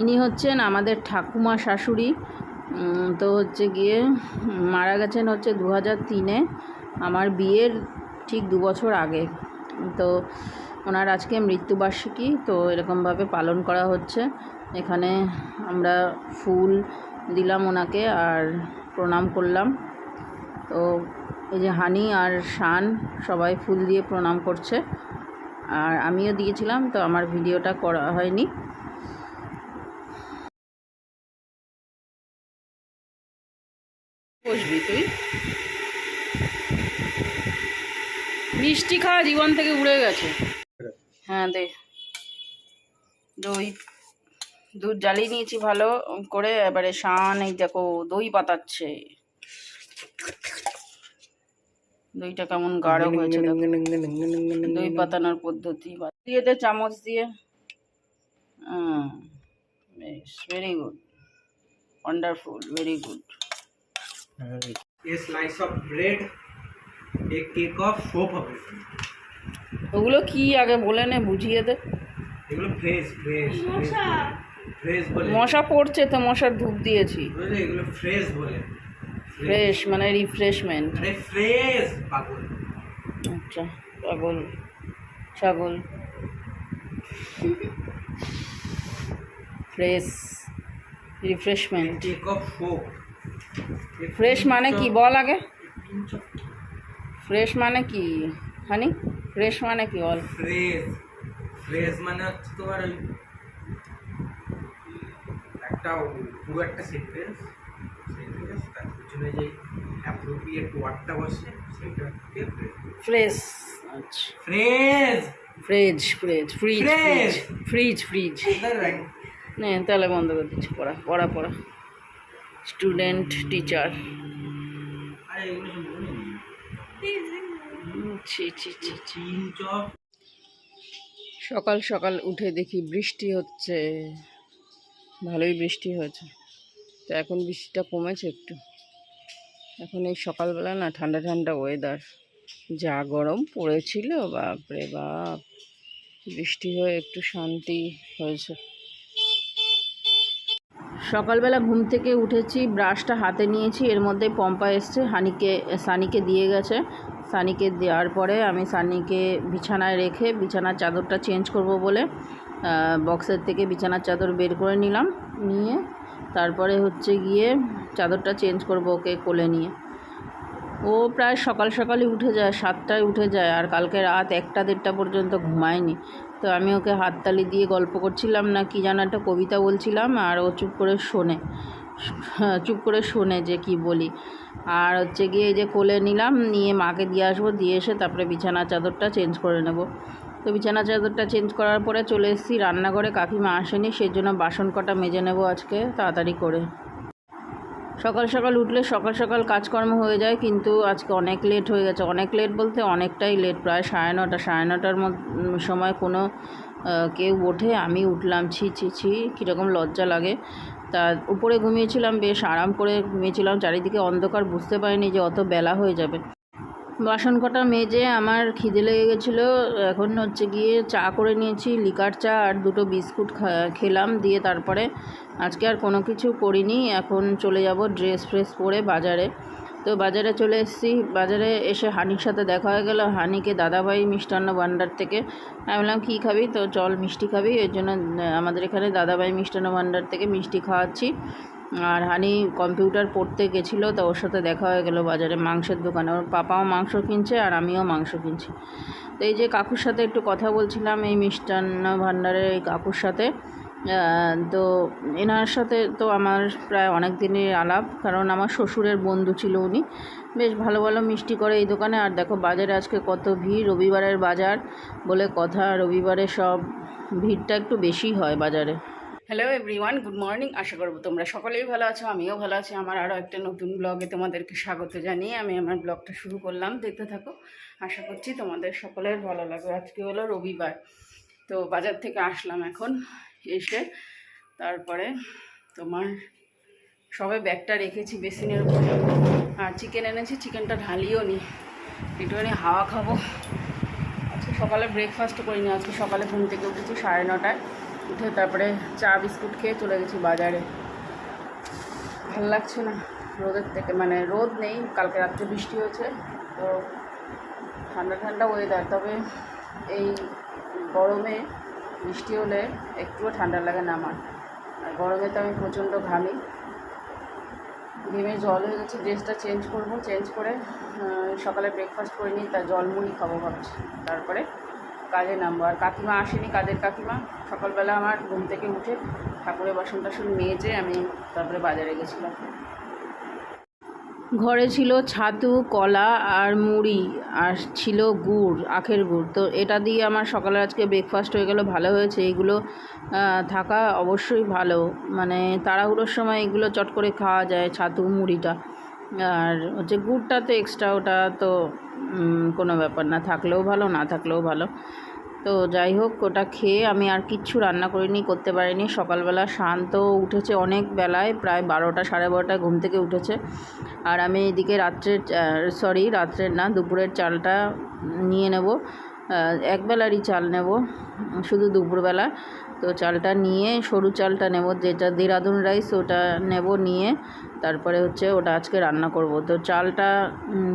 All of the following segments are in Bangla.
ইনি হচ্ছেন আমাদের ঠাকুমা শাশুড়ি। তো হচ্ছে গিয়ে মারা গেছেন হচ্ছে 2003-এ, আমার বিয়ের ঠিক 2 বছর আগে। তো ওনার আজকে মৃত্যুবার্ষিকী, তো এরকমভাবে পালন করা হচ্ছে। এখানে আমরা ফুল দিলাম ওনাকে আর প্রণাম করলাম। তো এই যে হানি আর শান সবাই ফুল দিয়ে প্রণাম করছে, আর আমিও দিয়েছিলাম, তো আমার ভিডিওটা করা হয়নি। বসবি তুই? মিষ্টি খাওয়া জীবন থেকে উড়ে গেছে। হ্যাঁ দে, দই দুধ জ্বালিয়ে নিয়েছি ভালো করে। এবারে শান এই দেখো দই পাতাচ্ছে। দইটা কেমন গাঢ় হয়েছে দেখো, দই পাতানোর পদ্ধতি। দিয়ে দে চামচ দিয়ে। বেশ, very good, wonderful, very good. A slice of bread, a cake of soap হবে। ওগুলো কি আগে বলে নে, বুঝিয়ে দে। এগুলো ফ্রেশ বলে। মশা পড়ছে তো, মশার ধূপ দিয়েছি। বুঝলে, এগুলো ফ্রেশ বলে। ফ্রেশ মানে রিফ্রেশমেন্ট। আরে ফ্রেশ পাগল। আচ্ছা, পাগল ছাগল। Fresh refreshment. Cake of soap. Fresh মানে কি বল আগে? ফ্রেশ মানে কি হানি? ফ্রেশ মানে কি বল? ফ্রেশ মানে হচ্ছে তোমার ওই একটা পুরো একটা সেন্টেন্স তার পিছনে যে অ্যাপ্রোপ্রিয়েট ওয়ার্ডটা বসে সেটাকে ফ্রেশ। আচ্ছা, fresh fridge fridge fridge fridge fridge. নে তাহলে বন্ধ করে দিচ্ছি। পড়া পড়া পড়া। Student teacher. ছি ছি ছি ছি। সকাল সকাল উঠে দেখি বৃষ্টি হচ্ছে, ভালোই বৃষ্টি হয়েছে। তো এখন বৃষ্টিটা কমেছে একটু। এখন এই সকালবেলা না ঠান্ডা ঠান্ডা ওয়েদার, যা গরম পড়েছিল বাপরে বাপ, বৃষ্টি হয়ে একটু শান্তি হয়েছে। সকালবেলা ঘুম থেকে উঠেছি, ব্রাশটা হাতে নিয়েছি, এর মধ্যে পম্পা এসছে, সানিকে দিয়ে গেছে। সানিকে দেওয়ার পরে আমি সানিকে বিছানায় রেখে বিছানার চাদরটা চেঞ্জ করব বলে বক্সের থেকে বিছানার চাদর বের করে নিলাম। নিয়ে তারপরে হচ্ছে গিয়ে চাদরটা চেঞ্জ করব ওকে কোলে নিয়ে। ও প্রায় সকাল সকালই উঠে যায়, 7টায় উঠে যায়, আর কালকে রাত 1টা-1:30 পর্যন্ত ঘুমায়নি। তো আমি ওকে হাততালি দিয়ে গল্প করছিলাম না কি যেন একটা কবিতা বলছিলাম, আর ও চুপ করে শোনে যে কি বলি। আর হচ্ছে গিয়ে এই যে কোলে নিলাম, নিয়ে মাকে দিয়ে আসবো, দিয়ে এসে তারপরে বিছানার চাদরটা চেঞ্জ করে নেব। তো বিছানার চাদরটা চেঞ্জ করার পরে চলে এসেছি রান্নাঘরে। কাকিমা আসেনি, সেই জন্য বাসন কটা মেজে নেব আজকে তাড়াতাড়ি করে। সকাল সকাল উঠলে সকাল সকাল কাজকর্ম হয়ে যায়, কিন্তু আজকে অনেক লেট হয়ে গেছে। অনেক লেট বলতে অনেকটাই লেট, প্রায় 9:30। 9:30-র সময় কোনো কেউ ওঠে, আমি উঠলাম। ছি ছি ছি, কীরকম লজ্জা লাগে। তা উপরে ঘুমিয়েছিলাম, বেশ আরাম করে ঘুমিয়েছিলাম, চারিদিকে অন্ধকার, বুঝতে পারিনি যে অত বেলা হয়ে যাবে। বাসন কটা মেজে আমার খিদে লেগে গেছিলো। এখন হচ্ছে গিয়ে চা করে নিয়েছি, লিকার চা, আর 2টো বিস্কুট খেলাম। দিয়ে তারপরে আজকে আর কোনো কিছু করিনি। এখন চলে যাব ড্রেস ফ্রেস পরে বাজারে। তো বাজারে চলে এসেছি। বাজারে এসে হানির সাথে দেখা হয়ে গেল। হানিকে দাদাভাই মিষ্টান্ন ভাণ্ডার থেকে, আমি বললাম কী খাবি? তো চল মিষ্টি খাবি। এর জন্য আমাদের এখানে দাদাভাই মিষ্টান্ন ভাণ্ডার থেকে মিষ্টি খাওয়াচ্ছি। আর হানি কম্পিউটার পড়তে গেছিলো, তো ওর সাথে দেখা হয়ে গেল বাজারে মাংসের দোকানে। ওর পাপাও মাংস কিনছে আর আমিও মাংস কিনছি। তো এই যে কাকুর সাথে একটু কথা বলছিলাম, এই মিষ্টান্ন ভাণ্ডারের এই কাকুর সাথে। তো এনার সাথে তো আমার প্রায় অনেক দিনের আলাপ, কারণ আমার শ্বশুরের বন্ধু ছিল উনি। বেশ ভালো ভালো মিষ্টি করে এই দোকানে। আর দেখো বাজারে আজকে কত ভিড়, রবিবারের বাজার বলে কথা, রবিবারে সব ভিড়টা একটু বেশি হয় বাজারে। Hello everyone, good morning. আশা করব তোমরা সকলেই ভালো আছো, আমিও ভালো আছি। আমার আরও একটা নতুন ব্লগে তোমাদেরকে স্বাগত জানিয়ে আমি আমার ব্লগটা শুরু করলাম। দেখতে থাকো, আশা করছি তোমাদের সকলের ভালো লাগবে। আজকে হলো রবিবার, তো বাজার থেকে আসলাম এখন। এসে তারপরে তোমার সবে ব্যাগটা রেখেছি বেসিনের উপরে, আর চিকেন এনেছি, চিকেনটা ঢালিও নি, একটুখানি হাওয়া খাবো। আজকে সকালে ব্রেকফাস্ট করিনি, আজকে সকালে ঘুম থেকে উঠেছি 9:30টায়। উঠে তারপরে চা বিস্কুট খেয়ে চলে গেছি বাজারে। ভাল লাগছে না রোদের থেকে, মানে রোদ নেই, কালকে রাত্রে বৃষ্টি হয়েছে তো ঠান্ডা ঠান্ডা ওয়েদার। তবে এই গরমে বৃষ্টি হলে একটুও ঠান্ডা লাগে না আমার। আর গরমে তো আমি প্রচণ্ড ঘেমে জল হয়ে গেছে। ড্রেসটা চেঞ্জ করব, চেঞ্জ করে সকালে ব্রেকফাস্ট করে নিই, তার জল মুড়ি খাবো ভাবছি, তারপরে কাজে নামবো। আর কাকিমা আসেনি, কাজের কাকিমা। সকালবেলা আমার ঘুম থেকে উঠে ঠাকুরের বাসন টাসন মেজে আমি তারপরে বাজারে গেছিলাম। ঘরে ছিল ছাতু, কলা আর মুড়ি, আর ছিল গুড়, আখের গুড়। তো এটা দিয়ে আমার সকালে আজকে ব্রেকফাস্ট হয়ে গেল। ভালো হয়েছে, এইগুলো থাকা অবশ্যই ভালো, মানে তাড়াহুড়োর সময় এগুলো চট করে খাওয়া যায়, ছাতু মুড়িটা। আর হচ্ছে গুড়টা তো এক্সট্রা, ওটা তো কোনো ব্যাপার না, থাকলেও ভালো না থাকলেও ভালো। তো যাই হোক, ওটা খেয়ে আমি আর কিচ্ছু রান্না করিনি, করতে পারিনি। সকালবেলা শান্ত উঠেছে অনেক বেলায়, প্রায় 12টা 12:30 ঘুম থেকে উঠেছে। আর আমি এদিকে রাত্রের না, দুপুরের চালটা নিয়ে নেব, একবেলারই চাল নেব, শুধু দুপুরবেলা। তো চালটা নিয়ে, সরু চালটা নেব, যেটা দেরাদুন রাইস, ওটা নেব, নিয়ে তারপরে হচ্ছে ওটা আজকে রান্না করব। তো চালটা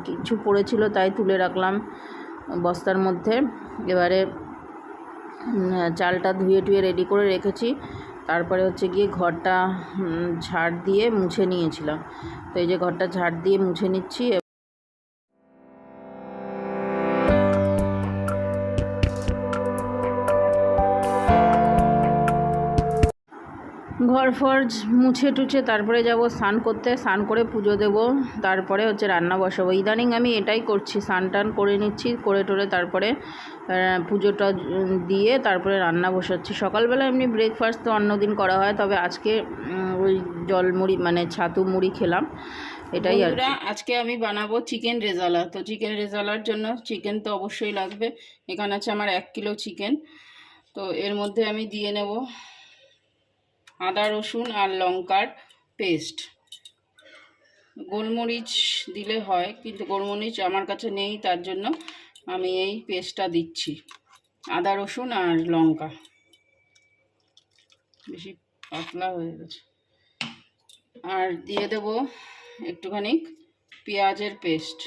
কিছু পড়েছিল তাই তুলে রাখলাম বস্তার মধ্যে। এবারে চালটা ধুয়ে টুয়ে রেডি করে রেখেছি। তারপরে হচ্ছে গিয়ে ঘরটা ঝাড় দিয়ে মুছে নিয়েছিলাম। তো এই যে ঘরটা ঝাড় দিয়ে মুছে নিচ্ছি। ঘর ফর মুছে টুছে তারপরে যাব স্নান করতে, স্নান করে পুজো দেব, তারপরে হচ্ছে রান্না বসাবো। ইদানিং আমি এটাই করছি, স্নান টান করে নিচ্ছি, করে টোরে তারপরে পুজোটা দিয়ে তারপরে রান্না বসাচ্ছি। সকালবেলা এমনি ব্রেকফাস্ট তো অন্যদিন করা হয়, তবে আজকে ওই জলমুড়ি মানে ছাতু মুড়ি খেলাম, এটাই। আর আজকে আমি বানাবো চিকেন রেজালা। তো চিকেন রেজালার জন্য চিকেন তো অবশ্যই লাগবে। এখানে আছে আমার 1 কিলো চিকেন। তো এর মধ্যে আমি দিয়ে নেব আদা রসুন আর লঙ্কার পেস্ট। গোলমরিচ দিলে হয়, কিন্তু গোলমরিচ আমার কাছে নেই, তার জন্য আমি এই পেস্টটা দিচ্ছি। আদা রসুন আর লঙ্কা, বেশি পাতলা হয়ে গেছে। আর দিয়ে দেব একটুখানি পেঁয়াজের পেস্ট।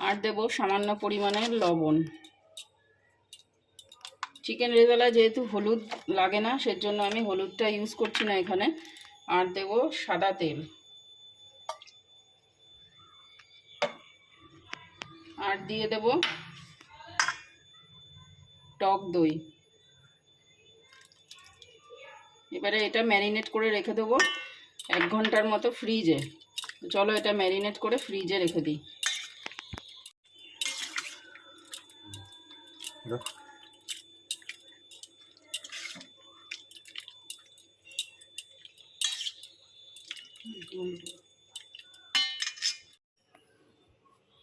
আর দেব সামান্য পরিমাণের লবণ। চিকেন রেজালা যেহেতু হলুদ লাগে না, সেজন্য আমি হলুদটা ইউজ করছি না এখানে। আর দেব সাদা তেল, আর দিয়ে দেব টক দই। এবারে এটা ম্যারিনেট করে রেখে দেবো 1 ঘন্টার মতো ফ্রিজে। চলো এটা ম্যারিনেট করে ফ্রিজে রেখে দিই।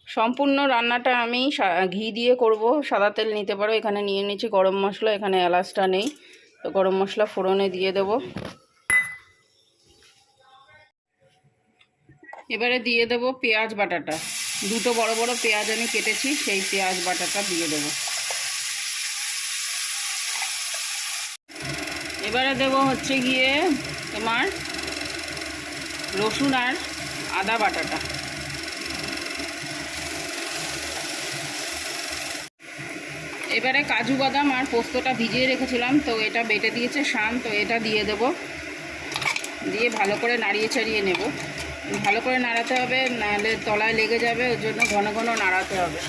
সম্পূর্ণ রান্নাটা আমি ঘি দিয়ে করব, সাদা তেল নিতে পারো। এখানে নিয়ে নিচ্ছি গরম মশলা, এখানে এলাচটা নেই, তো গরম মশলা ফোড়নে দিয়ে দেব। এবারে দিয়ে দেব পেঁয়াজ বাটাটা, 2টো বড় বড় পেঁয়াজ আমি কেটেছি, সেই পেঁয়াজ বাটাটা দিয়ে দেব। এবারে দেব হচ্ছে গিয়ে তোমার রসুন আর আদা বাটাটা। এবারে কাজু বাদাম আর পোস্তটা ভিজিয়ে রেখেছিলাম, তো এটা বেটে দিয়েছে শান, তো এটা দিয়ে দেব। দিয়ে ভালো করে নাড়িয়ে চাড়িয়ে নেব। ভালো করে নাড়াতে হবে, নাহলে তলায় লেগে যাবে, ওর জন্য ঘন ঘন নাড়াতে হবে।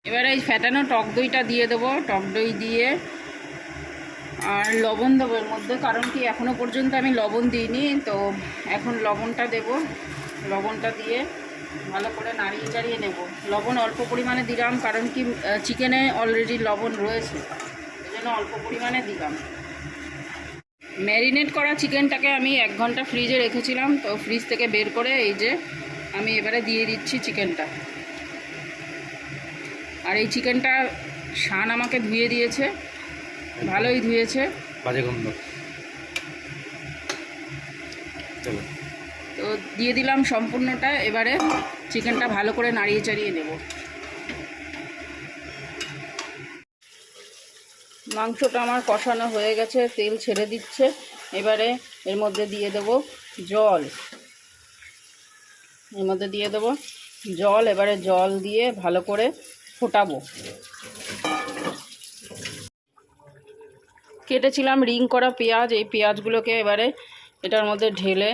এবারে এই ফ্যাটানো টক দইটা দিয়ে দেবো। টক দই দিয়ে আর লবণ দেবো এর মধ্যে, কারণ কি এখনও পর্যন্ত আমি লবণ দিইনি, তো এখন লবণটা দেব। লবণটা দিয়ে ভালো করে নাড়িয়ে চাড়িয়ে নেব। লবণ অল্প পরিমাণে দিলাম, কারণ কি চিকেনে অলরেডি লবণ রয়েছে, এই জন্য অল্প পরিমাণে দিলাম। ম্যারিনেট করা চিকেনটাকে আমি 1 ঘন্টা ফ্রিজে রেখেছিলাম, তো ফ্রিজ থেকে বের করে এই যে আমি এবারে দিয়ে দিচ্ছি চিকেনটা। আর এই চিকেনটা শান আমাকে ধুয়ে দিয়েছে, ভালোই ধুয়েছে, বাজে গন্ধ। চলো। তো দিয়ে দিলাম সম্পূর্ণটা। এবারে চিকেনটা ভালো করে নাড়িয়ে চাড়িয়ে নেব। মাংসটা আমার কষানো হয়ে গেছে, তেল ছেড়ে দিচ্ছে। এবারে এর মধ্যে দিয়ে দেব জল, এবারে জল দিয়ে ভালো করে ফোটাবো। কেটেছিলাম রিং করা পেঁয়াজ, এই পেঁয়াজগুলোকে এবারে এটার মধ্যে ঢেলে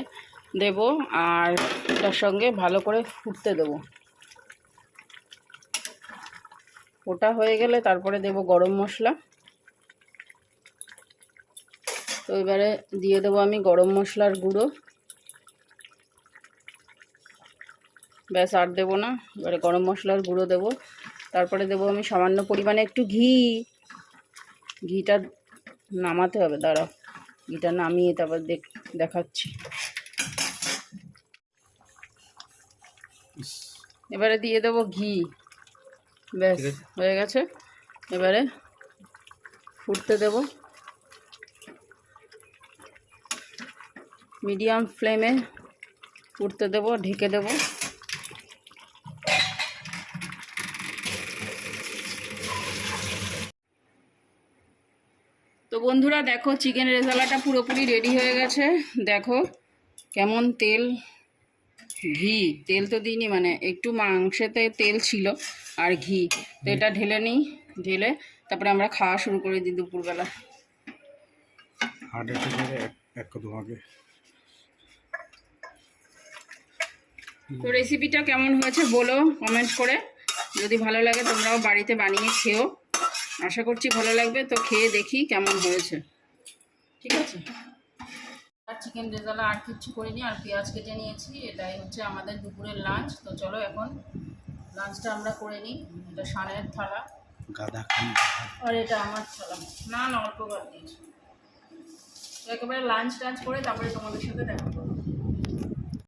দেব আর এটার সঙ্গে ভালো করে ফুটতে দেব। ওটা হয়ে গেলে তারপরে দেব গরম মশলা। তো এবারে দিয়ে দেবো আমি গরম মশলার গুঁড়ো, ব্যাস আর দেবো না। এবারে গরম মশলার গুঁড়ো দেবো, তারপরে দেবো আমি সামান্য পরিমাণে একটু ঘিটা নামাতে হবে, দাঁড়াও, ঘিটা নামিয়ে তারপর দেখাচ্ছি। এবারে দিয়ে দেবো ঘি, ব্যাস হয়ে গেছে। এবারে ফুটতে দেব মিডিয়াম ফ্লেমে, ফুটতে দেব, ঢেকে দেব। তো বন্ধুরা দেখো, চিকেন রেজালাটা পুরোপুরি রেডি হয়ে গেছে। দেখো কেমন তেল তো দিইনি, মানে একটু মাংসেতে তেল ছিল আর ঘি। তো এটা ঢেলে নিই, ঢেলে তারপরে আমরা খাওয়া শুরু করে দিই দুপুরবেলা। তো রেসিপিটা কেমন হয়েছে বলো কমেন্ট করে। যদি ভালো লাগে তোমরাও বাড়িতে বানিয়ে খেও, আশা করছি ভালো লাগবে। তো খেয়ে দেখি কেমন হয়েছে, ঠিক আছে। আর চিকেন রেজালা আর কিচ্ছু করিনি, আর পেঁয়াজ কেটে নিয়েছি। এটাই হচ্ছে আমাদের দুপুরের লাঞ্চ। তো চলো এখন লাঞ্চটা আমরা করে নিই। এটা সানের থালা, আর এটা আমার থালা। না অল্প ভাত দিয়েছি। তো একেবারে লাঞ্চ টাঞ্চ করে তারপরে তোমাদের সাথে দেখা করবো।